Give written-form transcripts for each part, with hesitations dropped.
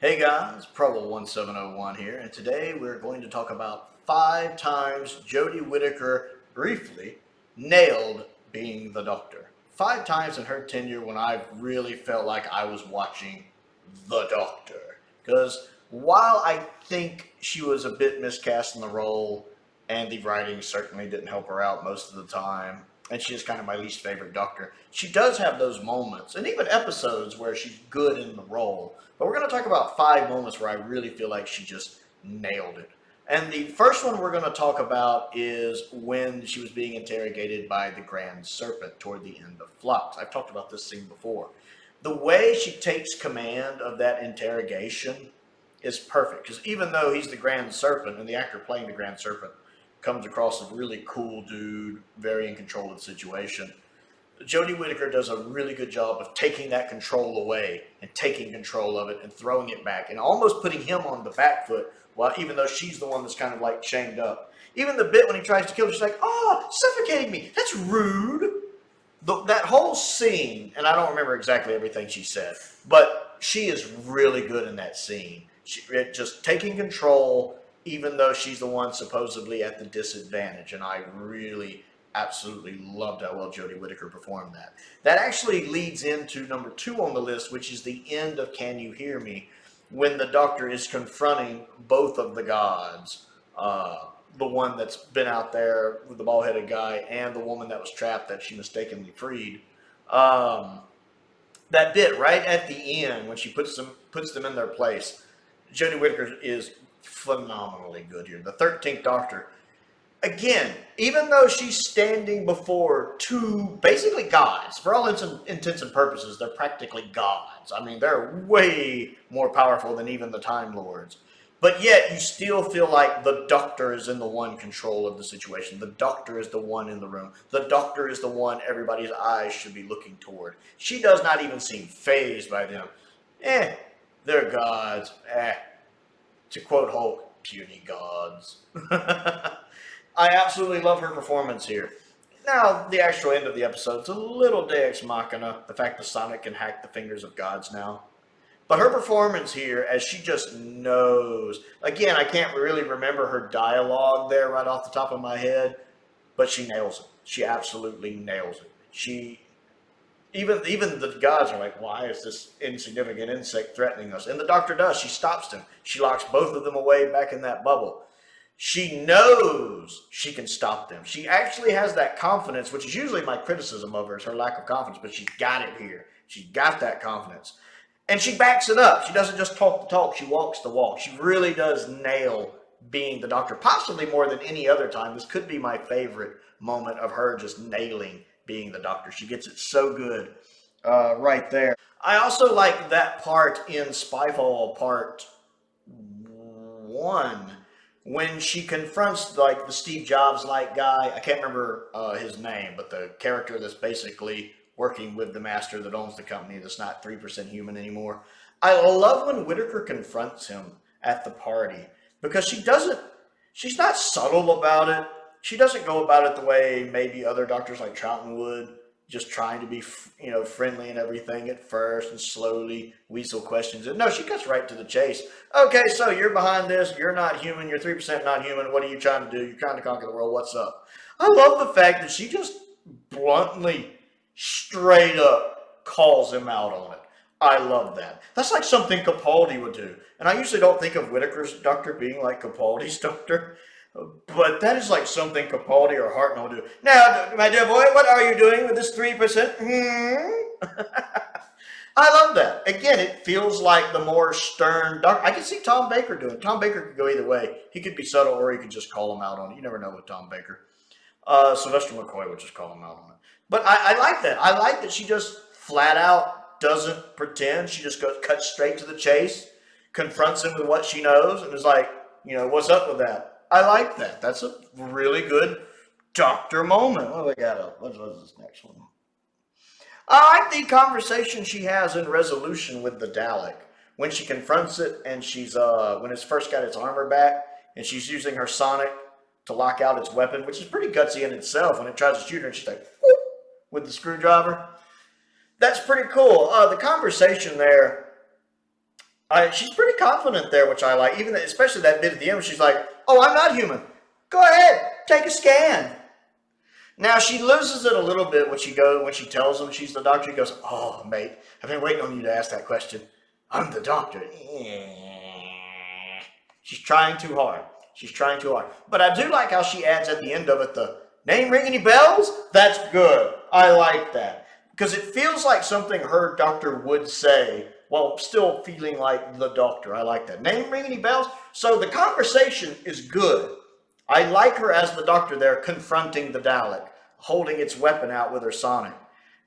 Hey guys, Prowl 1701 here, and today we're going to talk about 5 times Jodie Whittaker briefly nailed being the Doctor. 5 times in her tenure when I really felt like I was watching the Doctor. Because while I think she was a bit miscast in the role, and the writing certainly didn't help her out most of the time, and she is kind of my least favorite Doctor, she does have those moments, and even episodes where she's good in the role. But we're going to talk about 5 moments where I really feel like she just nailed it. And the first one we're going to talk about is when she was being interrogated by the Grand Serpent toward the end of Flux. I've talked about this scene before. The way she takes command of that interrogation is perfect. Because even though he's the Grand Serpent, and the actor playing the Grand Serpent comes across as a really cool dude, very in control of the situation, Jodie Whittaker does a really good job of taking that control away and taking control of it and throwing it back and almost putting him on the back foot, while even though she's the one that's kind of like chained up. Even the bit when he tries to kill her, she's like, "Oh, suffocating me. That's rude." That whole scene, and I don't remember exactly everything she said, but she is really good in that scene. Just taking control, even though she's the one supposedly at the disadvantage, and I really absolutely loved how well Jodie Whittaker performed that. That actually leads into number 2 on the list, which is the end of Can You Hear Me, when the Doctor is confronting both of the gods, the one that's been out there with the bald-headed guy and the woman that was trapped that she mistakenly freed. That bit right at the end when she puts them in their place, Jodie Whittaker is phenomenally good here. The 13th Doctor, again, even though she's standing before 2 basically gods, for all intents and purposes, they're practically gods. I mean, they're way more powerful than even the Time Lords. But yet, you still feel like the Doctor is in the one control of the situation. The Doctor is the one in the room. The Doctor is the one everybody's eyes should be looking toward. She does not even seem fazed by them. They're gods. To quote Hulk, puny gods. I absolutely love her performance here. Now, the actual end of the episode, it's a little deus machina, the fact that Sonic can hack the fingers of gods now. But her performance here, as she just knows, again, I can't really remember her dialogue there right off the top of my head, but she nails it. She absolutely nails it. Even the gods are like, why is this insignificant insect threatening us? And the Doctor does. She stops them. She locks both of them away back in that bubble. She knows she can stop them. She actually has that confidence, which is usually my criticism of her, is her lack of confidence, but she's got it here. She's got that confidence. And she backs it up. She doesn't just talk the talk, she walks the walk. She really does nail being the Doctor, possibly more than any other time. This could be my favorite moment of her just nailing being the Doctor. She gets it so good right there. I also like that part in Spyfall Part 1 when she confronts like the Steve Jobs like guy. I can't remember his name, but the character that's basically working with the master that owns the company that's not 3% human anymore. I love when Whittaker confronts him at the party because she's not subtle about it. She doesn't go about it the way maybe other doctors like Troughton would, just trying to be, friendly and everything at first and slowly weasel questions. No, she cuts right to the chase. Okay, so you're behind this. You're not human. You're 3% not human. What are you trying to do? You're trying to conquer the world. What's up? I love the fact that she just bluntly, straight up calls him out on it. I love that. That's like something Capaldi would do. And I usually don't think of Whittaker's Doctor being like Capaldi's Doctor. But that is like something Capaldi or Hartnell will do. Now, my dear boy, what are you doing with this 3%? I love that. Again, it feels like the more stern Doctor. I can see Tom Baker doing it. Tom Baker could go either way. He could be subtle or he could just call him out on it. You never know with Tom Baker. Sylvester McCoy would just call him out on it. But I like that. I like that she just flat out doesn't pretend. She just cuts straight to the chase, confronts him with what she knows, and is like, what's up with that? I like that. That's a really good Doctor moment. What do we got? What's this next one? I like the conversation she has in Resolution with the Dalek when she confronts it, and she's when it's first got its armor back, and she's using her sonic to lock out its weapon, which is pretty gutsy in itself. When it tries to shoot her, and she's like, whoop, with the screwdriver. That's pretty cool. The conversation there She's pretty confident there, which I like. Even especially that bit at the end where she's like, "Oh, I'm not human. Go ahead, take a scan." Now she loses it a little bit when she tells him she's the doctor. He goes, "Oh, mate, I've been waiting on you to ask that question. I'm the doctor." She's trying too hard. She's trying too hard. But I do like how she adds at the end of it the name ring any bells? That's good. I like that. Because it feels like something her doctor would say while still feeling like the doctor. I like that. Name ring any bells? So the conversation is good. I like her as the doctor there confronting the Dalek, holding its weapon out with her sonic.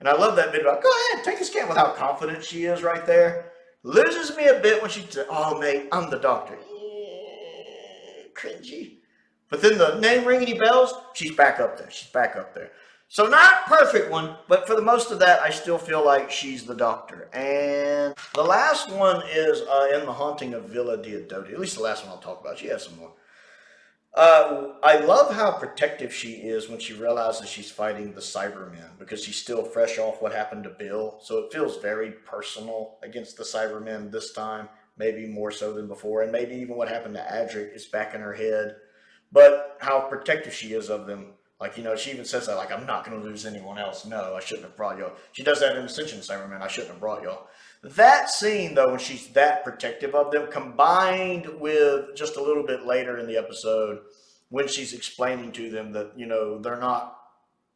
And I love that bit about, go ahead, take a scan, with how confident she is right there. Loses me a bit when she says, "Oh, mate, I'm the doctor." Cringy. But then the name ring any bells? She's back up there. She's back up there. So not perfect one, but for the most of that, I still feel like she's the doctor. And the last one is in The Haunting of Villa Diodati. At least the last one I'll talk about. She has some more. I love how protective she is when she realizes she's fighting the Cybermen, because she's still fresh off what happened to Bill. So it feels very personal against the Cybermen this time, maybe more so than before. And maybe even what happened to Adric is back in her head. But how protective she is of them. Like, she even says that, like, "I'm not going to lose anyone else. No, I shouldn't have brought y'all." She does that in Ascension Cybermen. "I shouldn't have brought y'all." That scene, though, when she's that protective of them, combined with just a little bit later in the episode, when she's explaining to them that, they're not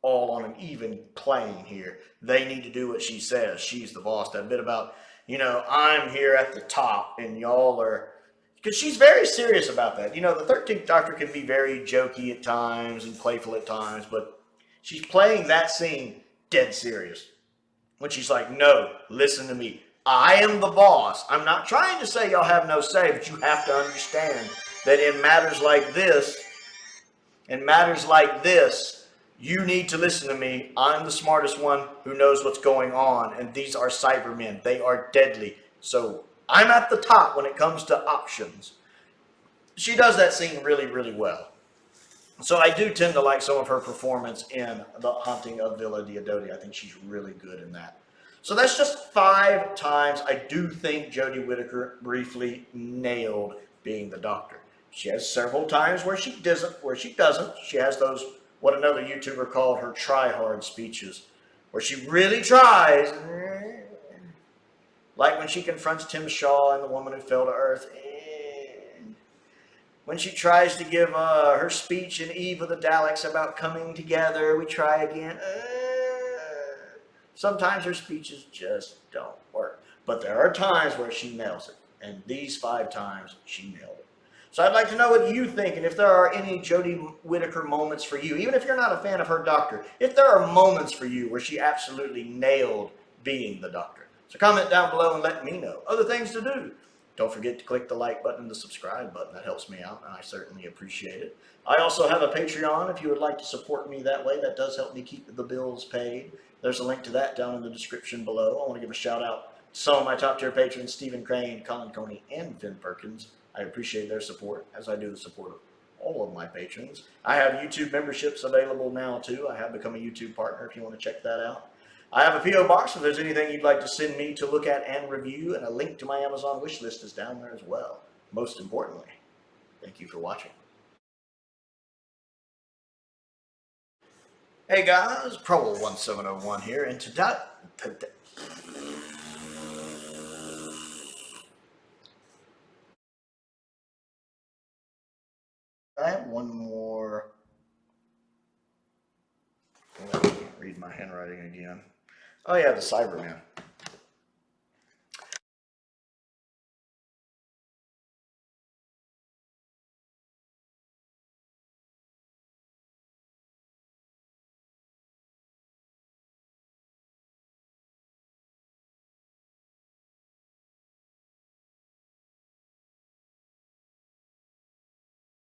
all on an even plane here. They need to do what she says. She's the boss. That bit about, "I'm here at the top and y'all are..." Because she's very serious about that. The 13th Doctor can be very jokey at times and playful at times, but she's playing that scene dead serious. When she's like, "No, listen to me. I am the boss. I'm not trying to say y'all have no say, but you have to understand that in matters like this, you need to listen to me. I'm the smartest one who knows what's going on, and these are Cybermen. They are deadly. So I'm at the top when it comes to options." She does that scene really, really well. So I do tend to like some of her performance in The Haunting of Villa Diodati. I think she's really good in that. So that's just 5 times I do think Jodie Whittaker briefly nailed being the Doctor. She has several times where she doesn't. She has those, what another YouTuber called her try-hard speeches, where she really tries. Like when she confronts Tim Shaw and the Woman Who Fell to Earth. When she tries to give her speech in Eve of the Daleks about coming together, we try again. Sometimes her speeches just don't work. But there are times where she nails it. And these 5 times, she nailed it. So I'd like to know what you think, and if there are any Jodie Whittaker moments for you, even if you're not a fan of her Doctor, if there are moments for you where she absolutely nailed being the Doctor. So comment down below and let me know. Other things to do. Don't forget to click the like button and the subscribe button. That helps me out, and I certainly appreciate it. I also have a Patreon if you would like to support me that way. That does help me keep the bills paid. There's a link to that down in the description below. I want to give a shout out to some of my top tier patrons, Stephen Crane, Colin Coney, and Finn Perkins. I appreciate their support, as I do the support of all of my patrons. I have YouTube memberships available now too. I have become a YouTube partner if you want to check that out. I have a P.O. box if there's anything you'd like to send me to look at and review, and a link to my Amazon wish list is down there as well. Most importantly, thank you for watching. Hey guys, Prowl 1701 here, and today I have one more. I can't read my handwriting again. Oh yeah, the Cyberman.